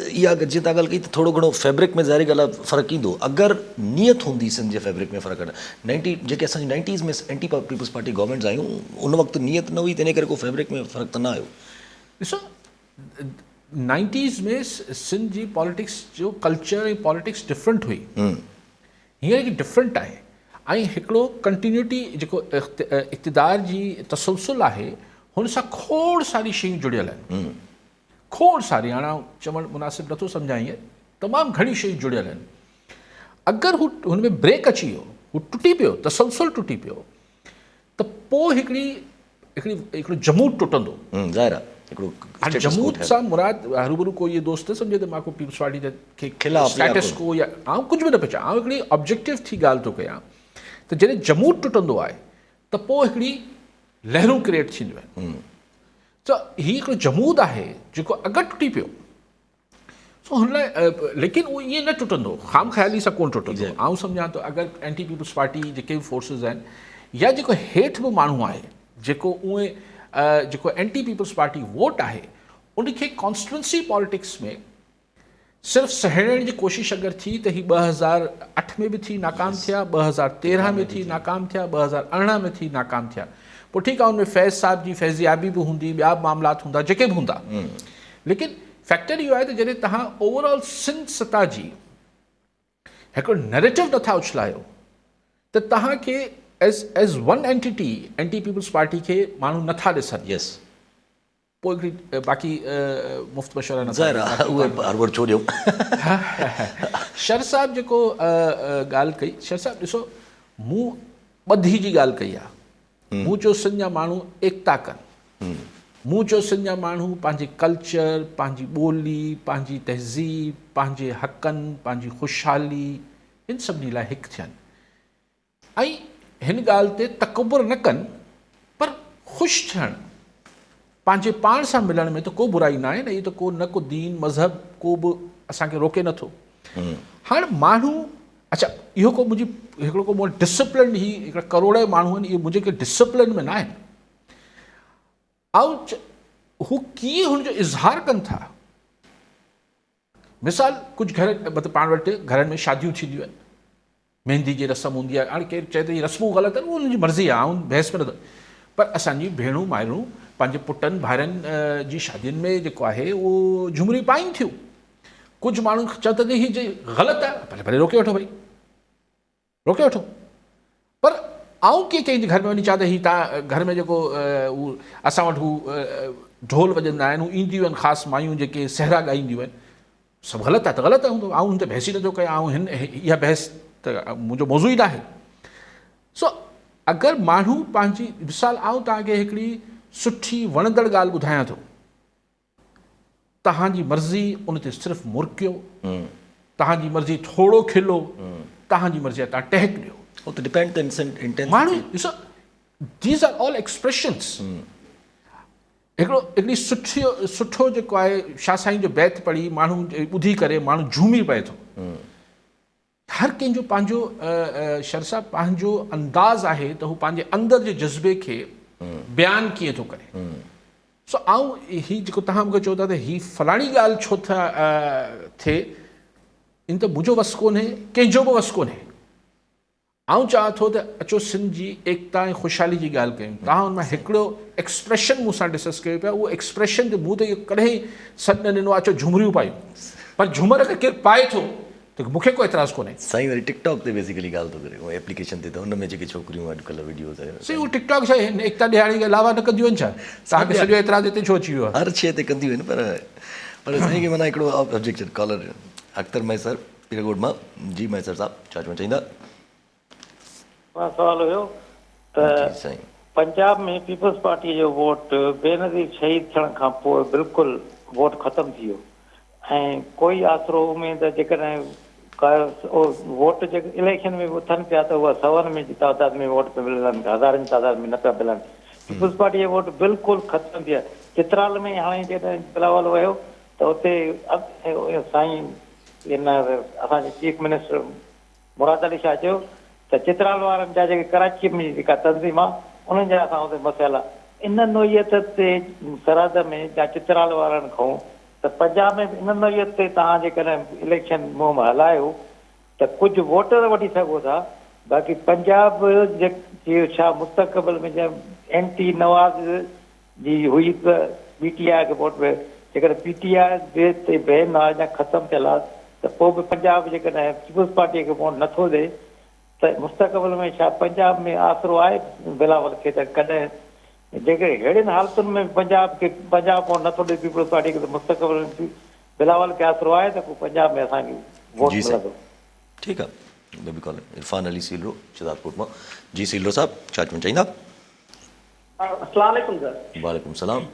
इहा जीअं तव्हां ॻाल्हि कई त थोरो घणो फैब्रिक में ज़ाहिरी ॻाल्हि आहे फ़र्क़ु ईंदो। अगरि नियत हूंदी सिंध जे फैब्रिक में फ़र्क़ु आहे। 90 जेके असांजी 90s में एंटी पीपल्स पार्टी गवर्नमेंट्स आहियूं, उन वक़्तु नियत न हुई, तंहिं करे को फैब्रिक में फ़र्क़ु त न आयो। ॾिसो 90s में सिंध जी पॉलिटिक्स जो कल्चर ऐं पॉलिटिक्स डिफरेंट हुई, हींअर की डिफरेंट आहे। ऐं हिकिड़ो कंटिन्यूटी जेको इक़्तिदार जी तसलसल आहे, हुन सां खोड़ सारी शयूं जुड़ियल आहिनि, खोड़ सारी, हाणे चवणु मुनासिबु नथो सम्झां, ईअं तमामु घणी शयूं जुड़ियल आहिनि। अगरि हू हुन में ब्रेक अची वियो, हू टुटी पियो, तसलसल टुटी पियो, त पोइ हिकिड़ो जमूद टुटंदो। ज़ाहिर आहे हाणे जमूद सां मुराद हरूभरू कोई इहो दोस्त न सम्झे त मां को पीपल्स पार्टी खे स्टेटस को या आउं कुझु बि न पियो चाहियां, आउं हिकिड़ी ऑब्जेक्टिव थी ॻाल्हि थो कयां त जॾहिं जमूद टुटंदो आहे त पोइ हिकिड़ी लहरूं क्रिएट थींदियूं आहिनि। त हीउ हिकिड़ो जमूद आहे जेको अगरि टुटी पियो, सो हुन लाइ, लेकिन उहो ईअं न टुटंदो, ख़ाम ख़्याली सां कोन टुटंदो। आउं सम्झां थो अगरि एंटी पीपल्स पार्टी जेके बि फोर्सिस आहिनि, या जेको हेठि बि माण्हू आहे जेको उहे जेको एंटी पीपल्स पार्टी वोट आहे, उनखे कॉन्स्टिट्यूंसी पॉलिटिक्स में सिर्फ़ु सहेड़ण जी कोशिश अगरि थी त हीअ 2008 में बि थी नाकाम थिया, 2013 में थी नाकाम थिया, 2018 में थी नाकाम थिया। पोइ ठीकु आहे, हुनमें फैज़ साहिब जी फैज़याबी बि हूंदी, ॿिया बि मामलात हूंदा, जेके बि हूंदा, लेकिन फैक्टर इहो आहे त जॾहिं तव्हां ओवरऑल सिंध सतह जी हिकिड़ो नैरेटिव नथा उछलायो त तव्हांखे as one entity anti People's Party खे माण्हू नथा ॾिसनि। यस, पोइ हिकिड़ी बाक़ी मुफ़्त मशवरा न ज़ाहिर आहे, उहे हर छो ॾियूं। शर साहिब जेको ॻाल्हि कई, शर साहिब ॾिसो, मूं ॿधी जी ॻाल्हि कई आहे। मूं चयो सिंध जा माण्हू एकता कनि, मूं चयो सिंध जा माण्हू पंहिंजे कल्चर, पंहिंजी ॿोली, पंहिंजी तहज़ीब, पंहिंजे हक़नि, पंहिंजी ख़ुशहाली, इन सभिनी लाइ हिकु थियनि। ऐं हिन ॻाल्हि ते तकबुर न कनि, पर ख़ुशि थियणु, पंहिंजे पाण सां मिलण में त को बुराई न आहे न। इहो त को न को दीन मज़हब को बि असांखे रोके नथो। हाणे माण्हू, अच्छा इहो को मुंहिंजी हिकिड़ो को मूं डिसिप्लिन, ही हिकिड़ा करोड़ माण्हू आहिनि, इहे मुंहिंजे के डिसिप्लिन में न आहिनि। ऐं हू कीअं हुनजो इज़हार कनि था। मिसाल, कुझु घर मतिलबु पाण वटि घरनि में शादियूं थींदियूं आहिनि, मेहंदी जी रस्म हूंदी आहे। हाणे केरु चए त हीअ रस्मूं ग़लति आहिनि, उहो हुनजी मर्ज़ी आहे, ऐं बहस में नथो, पर असांजी भेणूं माइरूं पंहिंजे पुटनि भाइरनि जी शादियुनि में जेको आहे उहो झुमरियूं पाइनि थियूं। कुझु माण्हू चवनि था त हीअ ग़लति आहे, भले भले रोके वठो, भई रोके वठो। पर आउं कंहिंजे घर में वञी चवां त हीअ तव्हां घर में जेको उहो असां वटि हू ढोल वॼंदा आहिनि, हू ईंदियूं आहिनि ख़ासि मायूं जेके सहरा ॻाईंदियूं आहिनि, सभु ग़लति आहे त ग़लति हूंदो। आउं हिन ते बहस ई नथो कयां, ऐं हिन इहा बहस त मुंहिंजो मौज़ू ई न आहे। सो अगरि माण्हू पंहिंजी मिसाल, आउं तव्हांखे हिकिड़ी सुठी वणंदड़ ॻाल्हि ॿुधायां थो, तव्हांजी मर्ज़ी उन ते सिर्फ़ु मुर्कियो, तव्हांजी मर्ज़ी थोरो खिलो, तव्हांजी मर्ज़ी आहे तव्हां टहक ॾियो। माण्हू ॾिसो, दीज़ आर ऑल एक्सप्रेशन्स। हिकिड़ी सुठो जेको आहे शाह साईं जो बैत पढ़ी माण्हू ॿुधी करे माण्हू झूमी पए थो। हर कंहिंजो पंहिंजो शर साहिब पंहिंजो अंदाज़ आहे त हू पंहिंजे अंदरि जे जज़्बे खे बयानु कीअं थो करे। सो आउं हीअ जेको तव्हां मूंखे चओ था त हीअ फलाणी ॻाल्हि छो था थिए, इन त मुंहिंजो वस कोन्हे, कंहिंजो बि वस कोन्हे। आउं चाहियां थो त अचो सिंध जी एकता ऐं ख़ुशहाली जी ॻाल्हि कयूं। तव्हां हुन मां हिकिड़ो एक्सप्रेशन मूंसां डिस्कस कयो पिया, उहो एक्सप्रेशन जो मूं त इहो कॾहिं सॾु न ॾिनो आहे, अचो झुमरियूं पायूं, पर झूमर अगरि केरु पाए थो त मूंखे को एतिराज़ु कोन्हे। साईं वरी टिकटॉक ते बेसिकली ॻाल्हि थो करे, उहो एप्लीकेशन ते, त हुन में जेके छोकिरियूं अॼुकल्ह वीडियोज़ आहे, साईं उहो टिकटॉक छा हिन एकता ॾियारी जे अलावा न कंदियूं आहिनि छा? तव्हांखे सॼो एतिराज़ु हिते छो अची वियो आहे? हर शइ ते कंदियूं आहिनि, पर साईं खे माना हिकिड़ो ऑब्जेक्शन कॉलर अख्तर मैसर पीरगोड मां। जी मैसर साहब, छा चवणु चाहींदा? सवाल हुयो त पंजाब में पीपल्स पार्टी जो वोट बेनज़ीर शहीद थियण खां पोइ बिल्कुलु वोट ख़तमु थी वियो, ऐं कोई आसरो उमेद जेकॾहिं वोट जेके इलेक्शन में उथनि पिया त उहा 100 में जी तादाद में वोट पिया मिलनि, हज़ारनि तादाद में न पिया मिलनि। पीपल्स पार्टी जो वोट बिल्कुलु ख़तमु थी विया। चित्राल में हाणे जॾहिं बिलावल वियो त उते साईं इन असांजे चीफ मिनिस्टर मुराद अली शाह चयो त चित्राल वारनि जा जेके कराची में जेका तंज़ीम आहे उन्हनि जा असां उते मसइला इन नोयत ते सरहद में या चित्राल वारनि खां त पंजाब में इन नोयत ते तव्हां जेकॾहिं इलेक्शन मुहिम हलायो त कुझु वोटर वठी सघो था, बाक़ी पंजाब जे छा मुस्तक़बिल में एंटी नवाज़ जी हुई त PTI खे वोट में जेकॾहिं PTI जे ते बैन आहे या ख़तमु थियल आहे त पोइ बि पंजाब जेकॾहिं पीपुल्स पार्टीअ खे वोट नथो ॾे त मुस्तक़बिल में छा पंजाब में आसिरो आहे बिलावल खे त कॾहिं जेके अहिड़ियुनि हालतुनि में पंजाब वोट नथो ॾे पीपुल्स पार्टी खे त मुस्तक़बिल में बिलावल खे आसिरो आहे त पोइ पंजाब में असांखे वोट मिलंदो। ठीकु आहे, ॿियो बि कॉल इरफान अली सीलरो शहजादपुर मां। जी सीलरो साहब छा चवणु चाहींदा? अस्सलाम वालेकुम सर। वालेकुम सलाम।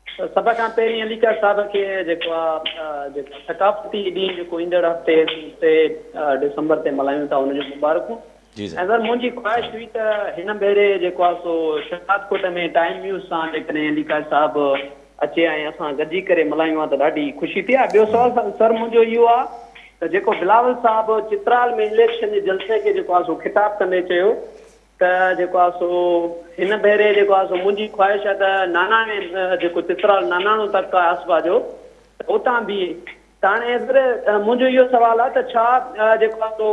सभ खां पहिरीं अलीकार साहब खे जेको आहे सकाफ़ती ॾींहुं जेको ईंदड़ हफ़्ते 3 डिसंबर ते मल्हायूं था उनजो मुबारकूं। ऐं सर मुंहिंजी ख़्वाहिश हुई त हिन भेरे जेको आहे सो शहजादकोट में टाइम न्यूज़ सां जेकॾहिं अलीकार साहब अचे ऐं असां गॾिजी करे मल्हायूं आहे त ॾाढी ख़ुशी थी आहे। ॿियो सवाल सर मुंहिंजो इहो आहे त जेको बिलावल साहब चित्राल में इलेक्शन जे जलसे खे जेको आहे सो ख़िताब कंदे चयो त जेको आहे सो हिन भेरे जेको आहे सो मुंहिंजी ख़्वाहिश आहे त नानाणे जेको चित्राल नानाणो तक आहे आसपा जो उतां बि त हाणे मुंहिंजो इहो सुवाल आहे त छा जेको आहे सो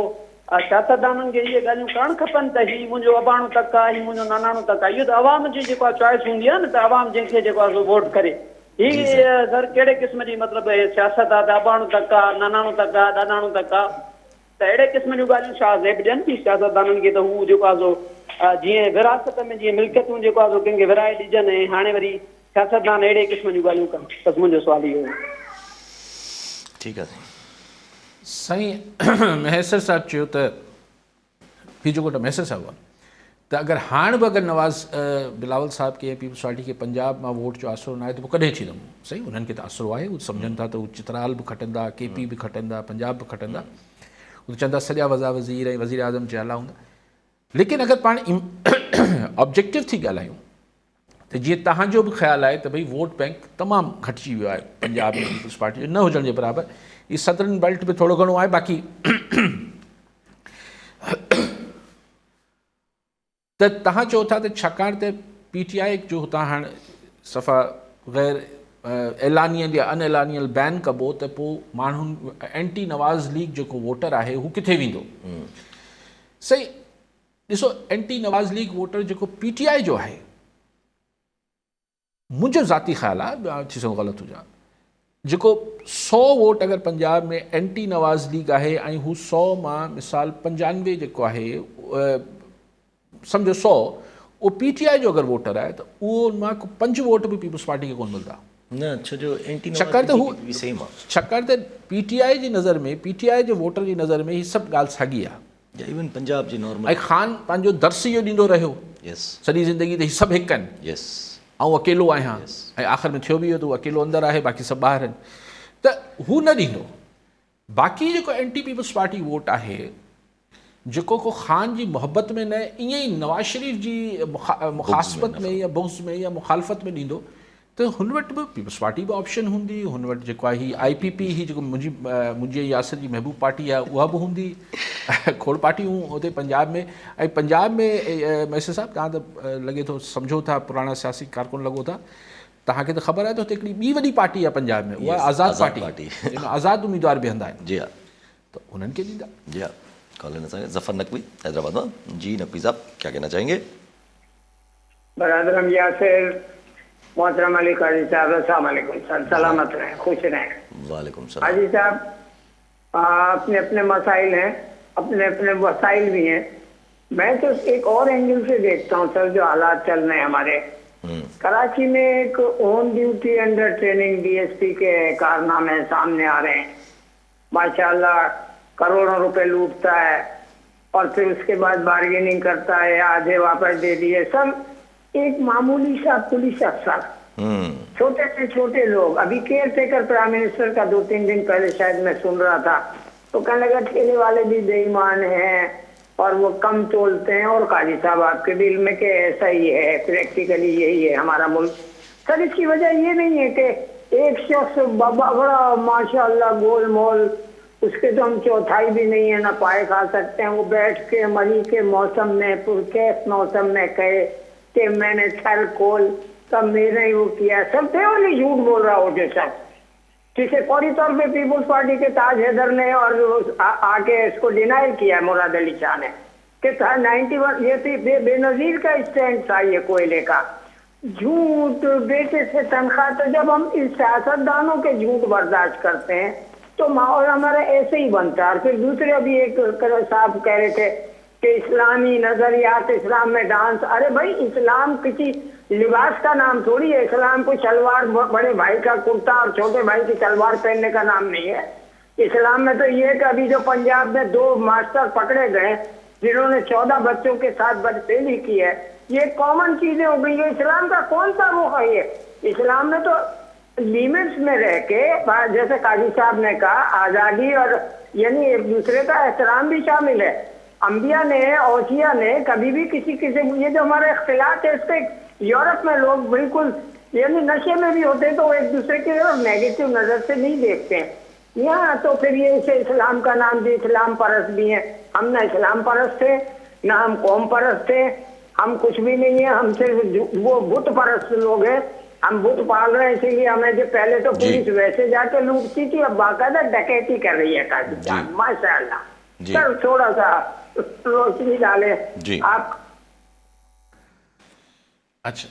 सियासतदाननि खे इहे ॻाल्हियूं करणु खपनि त हीउ मुंहिंजो अबाणो तक आहे, हीउ मुंहिंजो नानाणो तक आहे। इहो त अवाम जी जेको आहे चॉइस हूंदी आहे न त अवाम जंहिंखे जेको आहे सो वोट करे। हीअ सर कहिड़े क़िस्म जी मतिलबु सियासत आहे त अबाणो तक आहे, नानाणो तक आहे, ॾाॾाणो तक आहे, त अहिड़े क़िस्म जूं ॻाल्हियूं छा ज़ेब ॾियनि थी सियासतदाननि खे त हू जेको आहे सो जीअं विरासत में जीअं मिल्कियतूं जेको आहे सो कंहिंखे विराए ॾिजनि ऐं हाणे वरी सियासतदान अहिड़े क़िस्म जूं ॻाल्हियूं कनि। बसि मुंहिंजो सुवाल इहो आहे। ठीकु आहे साईं महसिर साहिबु चयो त हीउ जेको महसिर साहिबु आहे त अगरि हाणे बि अगरि नवाज़ बिलावल साहिब खे पीपुल्स पार्टी खे पंजाब मां वोट जो आसिरो न आहे त पोइ कॾहिं थींदो? सही, उन्हनि खे त आसिरो आहे, उहे सम्झनि था त उहे चित्राल बि खटंदा, KP बि खटंदा, पंजाब बि खटंदा, उहे चवंदा सॼा वज़ीर ऐं वज़ीर आज़म चयाला हूंदा। लेकिन अगरि पाण ऑब्जेक्टिव थी ॻाल्हायूं त जीअं तव्हांजो बि ख़्यालु आहे त भई वोट बैंक तमामु घटिजी वियो आहे पंजाब में पीपुल्स पार्टी जो न हुजण जे बराबरि, हीअ सदर्न बेल्ट में थोरो घणो आहे, बाक़ी त तव्हां चओ था त छाकाणि त PTI जो हुतां हाणे सफ़ा गैर ऐलानियल या अनऐलानियल बैन कबो त पोइ माण्हुनि एंटी नवाज़ लीग जेको वोटर आहे हू किथे वेंदो? सही, ॾिसो एंटी नवाज़ लीग वोटर जेको PTI जो आहे, मुंहिंजो ज़ाती ख़्यालु आहे, थी सघो ग़लति हुजां, जेको 100 वोट अगरि पंजाब में एंटी नवाज़ लीग आहे ऐं हू 100 मां मिसाल 95 जेको आहे सम्झो 100 उहो PTI जो अगरि वोटर आहे त उहो मां 5 वोट बि पीपुल्स पार्टी खे कोन मिलंदा न, छो जो एंटी छाकाणि त हू छाकाणि त PTI जी नज़र में, PTI जे वोटर जी नज़र में हीअ सभु ॻाल्हि साॻी आहे। इवन पंजाब जी नॉर्मल ऐं ख़ान पंहिंजो दर्स इहो ॾींदो रहियो सॼी ज़िंदगी त हीअ सभु हिकु आहिनि, ऐं अकेलो आहियां, ऐं आख़िर में थियो बि इहो त उहो अकेलो अंदरि आहे, बाक़ी सभु ॿाहिरि आहिनि, त हू न ॾींदो। बाक़ी जेको एंटी पीपुल्स पार्टी वोट आहे जेको को ख़ान जी मोहबत में न, ईअं ई नवाज़ शरीफ़ जी मुखासबत में या बुग़्ज़ में या मुखालफ़त में ॾींदो त हुन वटि बि पीपुल्स पार्टी बि ऑप्शन हूंदी, हुन वटि जेको आहे हीअ IPP ही जेको मुंहिंजी यासिर जी महबूब पार्टी आहे उहा बि हूंदी, खोड़ पार्टियूं हुते पंजाब में। ऐं पंजाब में मैसेज साहिबु तव्हां त लॻे थो सम्झो था, पुराणा सियासी कारकुन लॻो था, तव्हांखे त ख़बर आहे त हुते हिकिड़ी ॿी वॾी पार्टी आहे पंजाब में, उहा आज़ाद पार्टी, आज़ाद उम्मीदवार बीहंदा आहिनि। जी हा, त उन्हनि खे ॾींदा। जी हा, कॉल ज़फ़र नकवी हैदराबाद में। जी नकवी साहब क्या कहना चाहेंगे? बरादरम यासिर, मोहतरम अली काजी साहब, अस्सलाम वालेकुम सर, सलामत रहें, खुश रहें। वालेकुम सलाम। काजी साहब, अपने अपने मसाइल हैं, अपने अपने वसाइल भी हैं। मैं तो एक और एंगल से देखता हूँ सर, जो हालात चल रहे हैं हमारे कराची में, एक on duty under training DSP के कारनामे सामने आ रहे हैं। माशाल्लाह करोड़ों रुपए लूटता है और फिर उसके बाद बार्गेनिंग करता है, आधे वापस दे दिए। सब एक मामूली सा पुलिस अफसर, छोटे से छोटे लोग। अभी केयर टेकर प्राइम मिनिस्टर का 2-3 दिन पहले शायद मैं सुन रहा था, तो कहने लगा ठेले वाले भी बेईमान हैं और वो कम तोलते हैं। और काजी साहब आपके दिल में कि ऐसा ही है, प्रैक्टिकली यही है हमारा मुल्क। सर इसकी वजह ये नहीं है कि एक शख्स बड़ा माशाल्लाह गोल मोल, उसके तो हम चौथाई भी नहीं है ना पाए खा सकते हैं। वो बैठ के मरी के मौसम में, पुरकैफ मौसम में कहे कि मैंने छल खोल तब मेरे ही वो किया, सब थे वाली झूठ बोल रहा हो जो सब। किसी फौरी तौर पे पीपुल्स पार्टी के ताज हैदर ने और आके इसको डिनाई किया है मुराद अली शाह ने कि 91 ये थी बेनजीर का स्टैंड था ये कोयले का। झूठ बेटे से तनख्वाह, तो जब हम इन सियासतदानों के झूठ बर्दाश्त करते हैं तो माहौल हमारा ऐसे ही बनता है। और फिर दूसरे अभी एक साहब कह रहे थे कि इस्लामी नजरियात, इस्लाम में डांस। अरे भाई इस्लाम किसी लिबास का नाम थोड़ी है। इस्लाम को सलवार, बड़े भाई का कुर्ता और छोटे भाई की सलवार पहनने का नाम नहीं है। इस्लाम में तो ये कि अभी जो पंजाब में 2 मास्टर पकड़े गए जिन्होंने 14 बच्चों के साथ बदफेली की है, ये कॉमन चीजें हो गई है। इस्लाम का कौन सा वो है ये? इस्लाम में तो लिमिट्स में रह के, जैसे काजी साहब ने कहा, आजादी और यानी एक दूसरे का एहतराम भी शामिल है। अंबिया ने, औसिया ने कभी भी किसी ये जो हमारे इख्तिलाफ है, इसके यूरोप में लोग बिल्कुल यानी नशे में भी होते हैं तो वो एक दूसरे के नेगेटिव नजर से नहीं देखते हैं। यहाँ तो फिर ये इसे इस्लाम का नाम दिया, इस्लाम परस्त भी है। हम ना इस्लाम परस्त थे ना हम कौम परस्त थे, हम कुछ भी नहीं है। हम सिर्फ वो बुत परस्त लोग हैं। हम बुत पाल रहे हैं, इसीलिए हमें जो पहले तो पुलिस वैसे जाके लूटती थी, अब बाकायदा डकैती कर रही है काजी साहब, माशाअल्लाह। सर थोड़ा सा रोशनी डाले आप। अच्छा,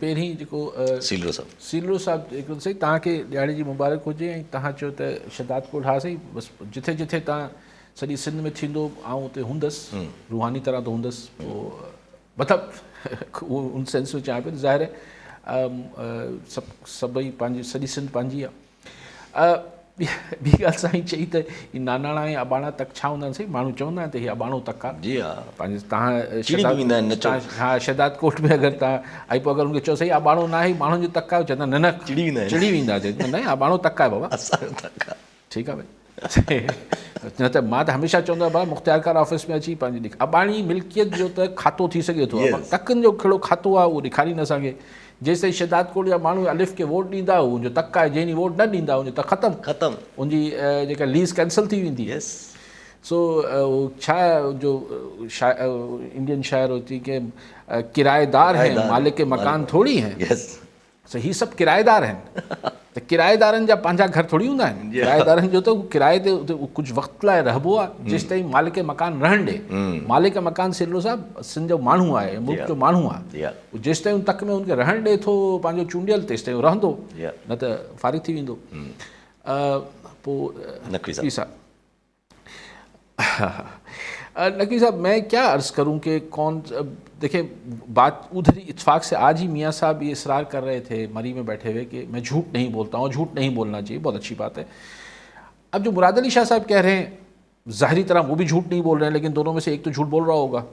पहिरीं जेको सीलरो साहब हिकिड़ो सही, तव्हांखे ॾियारी जी मुबारक हुजे। ऐं तव्हां चयो त शहदाद कोट हा सही, बसि जिथे जिथे तव्हां सॼी सिंध में थींदो आउं उते हूंदुसि, रूहानी तरह तो हूंदुसि। पोइ मतिलबु उहो उन सेंस में चाहियां पियो, ज़ाहिर आहे सभई पंहिंजी सॼी सिंध पंहिंजी आहे। ॿी ॻाल्हि साईं चई त ही नानाणा ऐं अबाणा तक छा हूंदा आहिनि? सही माण्हू चवंदा आहिनि त हीअ अबाणो तक आहे। जी हा, पंहिंजे तव्हां हा शहदाद कोट में अगरि तव्हां ऐं पोइ अगरि उनखे चओ सही अबाणो न आहे, माण्हुनि जो तक आहे, चवंदा न न चिड़ी वेंदा, न अबाणो तक आहे बाबा, ठीकु आहे भई। न त मां त हमेशह चवंदो आहियां भाउ मुख़्तियार कार ऑफिस में अची पंहिंजी अबाणी मिल्कियत जो त खातो थी सघे थो, तकनि जो कहिड़ो खातो आहे उहो ॾेखारी न सघे। जेसि ताईं शहदाद कोट जा माण्हू अलिफ खे वोट ॾींदा, उनजो तक आहे, जंहिं ॾींहुं वोट न ॾींदा उनजो त ख़तमु, उनजी जेका लीज़ कैंसिल थी वेंदी। सो छा जो इंडियन शायर होती कि किराएदार हैं, मालिक मकान थोड़ी हैं। सो ही सब किराएदार हैं, त किराएदारनि जा पंहिंजा घर थोड़ी हूंदा आहिनि। किराएदारनि जो त किराए ते कुझु वक़्तु लाइ रहिबो आहे, जेसि ताईं मालिक मकान रहण ॾे। मालिक मकान सीलरो साहब सिंध जो माण्हू आहे, मुल्क जो माण्हू आहे, जेसि ताईं उन तक में उनखे रहण ॾे थो पंहिंजो चूंडियल, तेसि ताईं रहंदो, न त फारिग थी वेंदो। पोइ नक़वी साहब मैं क्या अर्ज़ करूं कि कौन, देखिए बात उधर ही इत्तेफाक से आज ही मियाँ साहब ये इसरार कर रहे थे मरी में बैठे हुए कि मैं झूठ नहीं बोलता हूँ, झूठ नहीं बोलना चाहिए, बहुत अच्छी बात है। अब जो मुराद अली शाह साहब कह रहे हैं, ज़ाहिरी तरह वो भी झूठ नहीं बोल रहे हैं, लेकिन दोनों में से एक तो झूठ बोल रहा होगा।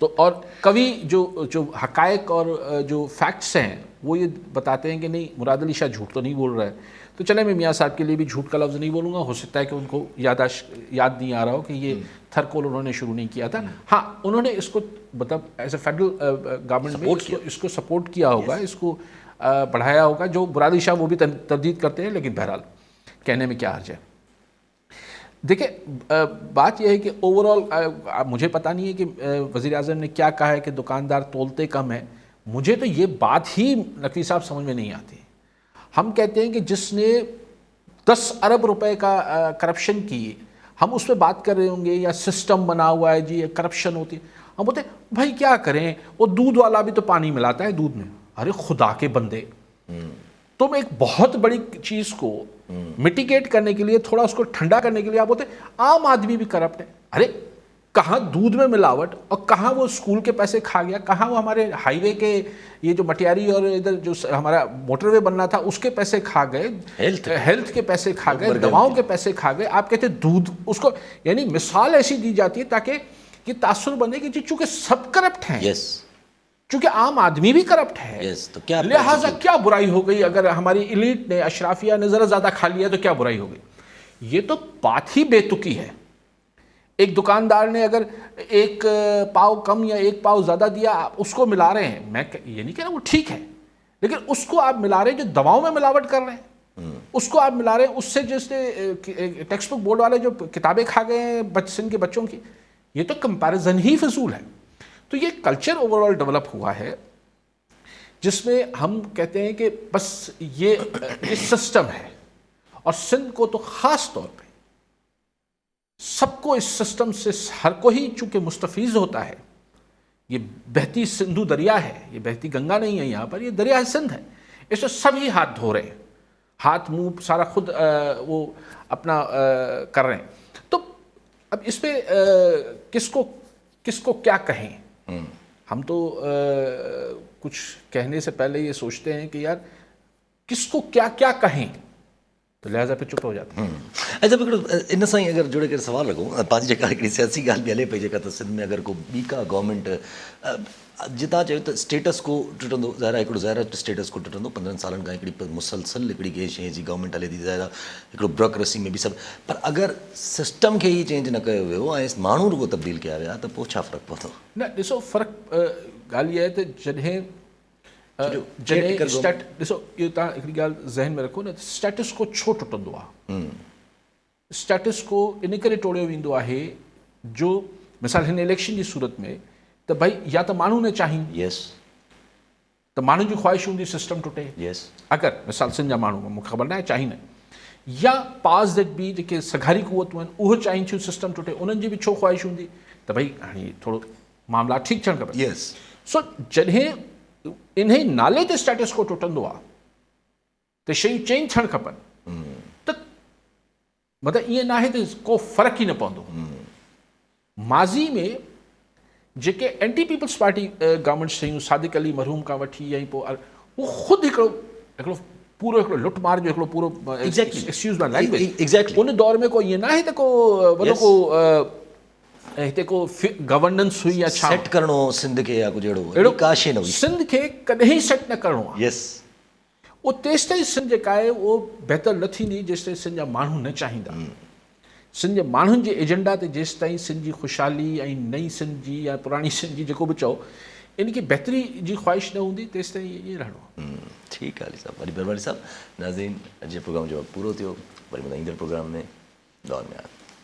तो और कवि जो हकायक और जो फैक्ट्स हैं वो ये बताते हैं कि नहीं मुराद अली शाह झूठ तो नहीं बोल रहा है। तो चले मैं मियाँ साहब के लिए भी झूठ का लफ्ज़ नहीं बोलूँगा, हो सकता है कि उनको याद नहीं आ रहा हो कि ये थरकोल उन्होंने शुरू नहीं किया था। हाँ, उन्होंने इसको मतलब एज ए फेडरल गवर्नमेंट में इसको सपोर्ट किया होगा, इसको बढ़ाया होगा, जो मुराद अली शाह वो भी तरदीद करते हैं, लेकिन बहरहाल कहने में क्या हर्ज है। देखिए बात यह है कि ओवरऑल मुझे पता नहीं है कि वज़ीर आज़म ने क्या कहा है कि दुकानदार तोलते कम है, मुझे तो ये बात ही नकवी साहब समझ में नहीं आती। हम कहते हैं कि जिसने 10 अरब रुपए का करप्शन की, हम उस पर बात कर रहे होंगे या सिस्टम बना हुआ है जी, करप्शन होती है, हम बोलते भाई क्या करें, वो दूध वाला भी तो पानी मिलाता है दूध में। अरे खुदा के बंदे, तुम एक बहुत बड़ी चीज़ को मिटिगेट करने के लिए, थोड़ा उसको ठंडा करने के लिए आप बोलते आम आदमी भी करप्ट है। अरे कहाँ दूध में मिलावट और कहाँ वो स्कूल के पैसे खा गया, कहाँ वो हमारे हाईवे के ये जो मटियारी और इधर जो हमारा मोटरवे बनना था उसके पैसे खा गए, हेल्थ के पैसे खा गए, दवाओं के पैसे खा गए। आप कहते दूध उसको, यानी मिसाल ऐसी दी जाती है ताकि ये तासुर बने कि चूंकि सब करप्ट हैं, चूंकि आम आदमी भी करप्ट है, तो क्या लिहाजा क्या बुराई हो गई अगर हमारी इलीट ने, अशराफिया ने जरा ज्यादा खा लिया तो क्या बुराई हो गई। ये तो बात ही बेतुकी है। एक दुकानदार ने अगर 1 पाव कम या 1 पाव ज़्यादा दिया, उसको मिला रहे हैं, मैं ये नहीं कह रहा वो ठीक है, लेकिन उसको आप मिला रहे हैं जो दवाओं में मिलावट कर रहे हैं, उसको आप मिला रहे हैं उससे, जैसे टेक्स्ट बुक बोर्ड वाले जो किताबें खा गए हैं सिंध के बच्चों की, ये तो कंपैरिजन ही फिजूल है। तो ये कल्चर ओवरऑल डेवलप हुआ है जिसमें हम कहते हैं कि बस ये सिस्टम है, और सिंध को तो ख़ास तौर पे सबको इस सिस्टम से हर कोई चूँकि मुस्तफ़ीज़ होता है। ये बहती सिंधु दरिया है, ये बहती गंगा नहीं है यहाँ पर, ये दरिया है सिंध है, इसमें सभी हाथ धो रहे हैं, हाथ मुंह सारा खुद वो अपना कर रहे हैं। तो अब इस पे किसको क्या कहें? हम तो कुछ कहने से पहले ये सोचते हैं कि यार किसको क्या क्या कहें, तो लिहाजा पे चुप हो जाते हैं। अच्छा हिकिड़ो इन सां ई अगरि जुड़े करे सवाल रखूं, पंहिंजी जेका हिकिड़ी सियासी ॻाल्हि बि हले पई, जेका त सिंध में अगरि को ॿी का गवर्नमेंट जितां चयो त स्टेटस को टुटंदो, ज़ाहिर आहे हिकिड़ो ज़ाहिर स्टेटस को टुटंदो, 15 सालनि खां हिकिड़ी मुसलसल हिकिड़ी कंहिं शइ जी गवर्नमेंट हले थी, ज़ाहिर आहे हिकिड़ो ब्यूरोक्रेसी में बि सभु, पर अगरि सिस्टम खे ई चेंज न कयो वियो ऐं माण्हू रुगो तब्दील कया विया त पोइ छा फ़र्क़ु पवंदो? न ॾिसो फ़र्क़ु ॻाल्हि इहा आहे त जॾहिं ॾिसो इहो तव्हां हिकिड़ी ॻाल्हि ज़हन में रखो न, स्टेटस को छो टुटंदो आहे? स्टेटस को इन करे टोड़ियो वेंदो आहे जो मिसाल हिन इलेक्शन जी सूरत में त भाई या त माण्हू न चाहिनि, यस, त माण्हुनि जी ख़्वाहिश हूंदी सिस्टम टुटे, यस, अगरि मिसाल सिंध जा माण्हू, मूंखे ख़बर न आहे चाहिनि, या पास दैट बि जेके सघारी क़ुवतूं आहिनि उहो चाहिनि थियूं सिस्टम टुटे, उन्हनि जी बि छो ख़्वाहिश हूंदी त भाई हाणे थोरो मामला ठीकु थियणु खपे। यस, सो जॾहिं इन्हे नाले ते स्टेटस को टुटंदो आहे त शयूं चेंज थियणु खपनि, त मतिलबु ईअं न आहे त को फ़र्क़ु ई न पवंदो। माज़ी में जेके एंटी पीपल्स पार्टी गवर्नमेंट्स शयूं, सादिक अली मरहूम खां वठी ऐं पोइ उहो ख़ुदि हिकिड़ो पूरो हिकिड़ो लुटमार जो हिकिड़ो पूरो एक्सक्यूज़ माय लैंग्वेज, एग्जैक्टली उन दौर में को ईअं न आहे त को वॾो को हिते को गवर्नेंस हुई या छा सेट करणो सिंध खे या कुझु अहिड़ो का शइ न हुई, सिंध खे कॾहिं सेट न करिणो आहे। यस, उहो तेसि ताईं सिंध जेका आहे उहो बहितर न थींदी जेसि ताईं सिंध जा माण्हू न चाहींदा। सिंध जे माण्हुनि जे एजेंडा ते जेसि ताईं सिंध जी ख़ुशहाली ऐं नई सिंध जी या पुराणी सिंध जी जेको बि चओ इनखे बहितरी जी ख़्वाहिश न हूंदी तेसि ताईं ईअं रहणो आहे। ठीकु आहे अली साहब, वरी बरवारी साहब, नाज़रीन अॼु जो प्रोग्राम जो पूरो थियो, वरी ईंदड़ प्रोग्राम में दौर में